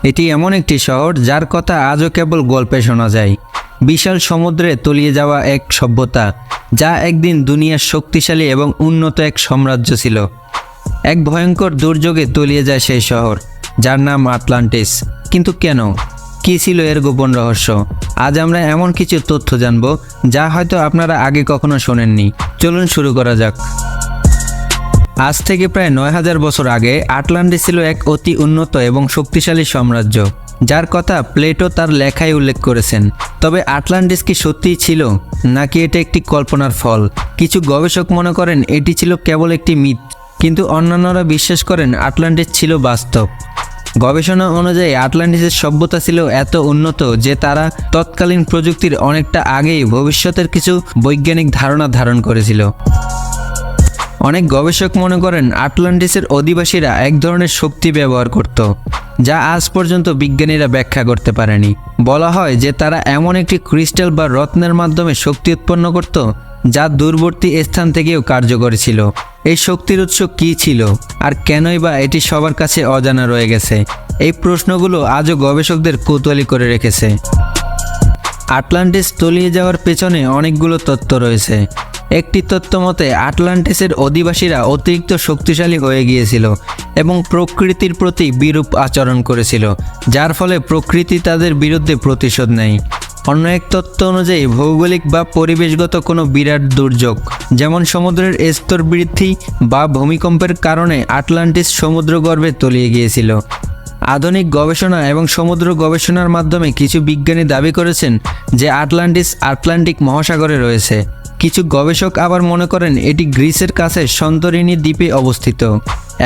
এটি এমন একটি শহর যার কথা আজও কেবল গল্পে শোনা যায়। বিশাল সমুদ্রে তলিয়ে যাওয়া এক সভ্যতা, যা একদিন দুনিয়ার শক্তিশালী এবং উন্নত এক সাম্রাজ্য ছিল। এক ভয়ঙ্কর দুর্যোগে তলিয়ে যায় সেই শহর, যার নাম আটলান্টিস। কিন্তু কেন? কী ছিল এর গোপন রহস্য? আজ আমরা এমন কিছু তথ্য জানব যা হয়তো আপনারা আগে কখনো শোনেননি। চলুন শুরু করা যাক। আজ থেকে প্রায় ৯,০০০ বছর আগে আটলান্টিস ছিল এক অতি উন্নত এবং শক্তিশালী সাম্রাজ্য, যার কথা প্লেটো তার লেখায় উল্লেখ করেছেন। তবে আটলান্টিস কি সত্যিই ছিল, নাকি এটা একটি কল্পনার ফল? কিছু গবেষক মনে করেন এটি ছিল কেবল একটি মিথ, কিন্তু অন্যান্যরা বিশ্বাস করেন আটলান্টিস ছিল বাস্তব। গবেষণা অনুযায়ী আটলান্টিসের সভ্যতা ছিল এত উন্নত যে তারা তৎকালীন প্রযুক্তির অনেকটা আগেই ভবিষ্যতের কিছু বৈজ্ঞানিক ধারণা ধারণ করেছিল। অনেক গবেষক মনে করেন আটলান্টিসের অধিবাসীরা এক ধরনের শক্তি ব্যবহার করত, যা আজ পর্যন্ত বিজ্ঞানীরা ব্যাখ্যা করতে পারেনি। বলা হয় যে তারা এমন একটি ক্রিস্টাল বা রত্নের মাধ্যমে শক্তি উৎপন্ন করত, যা দূরবর্তী স্থান থেকেও কার্যকরী ছিল। এই শক্তির উৎস কী ছিল, আর কেনই বা এটি সবার কাছে অজানা রয়ে গেছে? এই প্রশ্নগুলো আজও গবেষকদের কৌতূহলী করে রেখেছে। আটলান্টিস তলিয়ে যাওয়ার পেছনে অনেকগুলো তত্ত্ব রয়েছে। একটি তত্ত্ব মতে আটলান্টিসের অধিবাসীরা অতিরিক্ত শক্তিশালী হয়ে গিয়েছিল এবং প্রকৃতির প্রতি বিরূপ আচরণ করেছিল, যার ফলে প্রকৃতি তাদের বিরুদ্ধে প্রতিশোধ নেয়। অন্য এক তত্ত্ব অনুযায়ী ভৌগোলিক বা পরিবেশগত কোনো বিরাট দুর্যোগ, যেমন সমুদ্রের স্তর বৃদ্ধি বা ভূমিকম্পের কারণে আটলান্টিস সমুদ্রগর্ভে তলিয়ে গিয়েছিল। আধুনিক গবেষণা এবং সমুদ্র গবেষণার মাধ্যমে কিছু বিজ্ঞানী দাবি করেছেন যে আটলান্টিস আটলান্টিক মহাসাগরে রয়েছে। কিছু গবেষক আবার মনে করেন এটি গ্রিসের কাছে সন্তরিনী দ্বীপে অবস্থিত।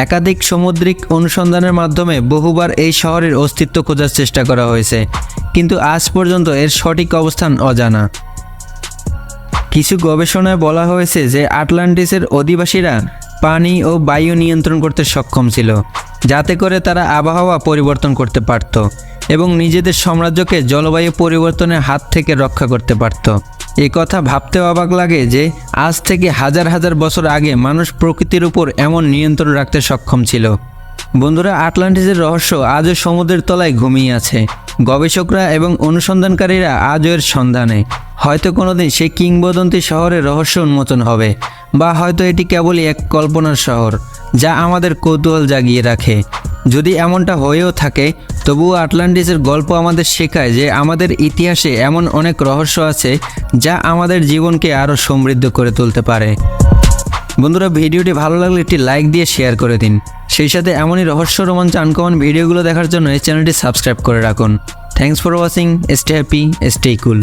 একাধিক সামুদ্রিক অনুসন্ধানের মাধ্যমে বহুবার এই শহরের অস্তিত্ব খোঁজার চেষ্টা করা হয়েছে, কিন্তু আজ পর্যন্ত এর সঠিক অবস্থান অজানা। কিছু গবেষণায় বলা হয়েছে যে আটলান্টিসের অধিবাসীরা পানি ও বায়ু নিয়ন্ত্রণ করতে সক্ষম ছিল, যাতে করে তারা আবহাওয়া পরিবর্তন করতে পারত এবং নিজেদের সাম্রাজ্যকে জলবায়ু পরিবর্তনের হাত থেকে রক্ষা করতে পারত। এই কথা ভাবতে অবাক লাগে যে আজ থেকে হাজার হাজার বছর আগে মানুষ প্রকৃতির উপর এমন নিয়ন্ত্রণ রাখতে সক্ষম ছিল। বন্ধুরা, আটলান্টিসের রহস্য আজও সমুদ্রের তলায় ঘুমিয়ে আছে। গবেষকরা এবং অনুসন্ধানকারীরা আজও এর সন্ধানে। হয়তো কোনোদিন সেই কিংবদন্তি শহরের রহস্য উন্মোচন হবে, বা হয়তো এটি কেবলই এক কল্পনার শহর যা আমাদের কৌতূহল জাগিয়ে রাখে। যদি এমনটা হয়েও থাকে, তবুও আটলান্টিসের গল্প আমাদের শেখায় যে আমাদের ইতিহাসে এমন অনেক রহস্য আছে যা আমাদের জীবনকে আরও সমৃদ্ধ করে তুলতে পারে। বন্ধুরা, ভিডিওটি ভালো লাগলে একটি লাইক দিয়ে শেয়ার করে দিন। সেই সাথে এমনই রহস্য রোমাঞ্চ আনকমন ভিডিওগুলো দেখার জন্য এই চ্যানেলটি সাবস্ক্রাইব করে রাখুন। Thanks for watching. Stay happy, stay cool.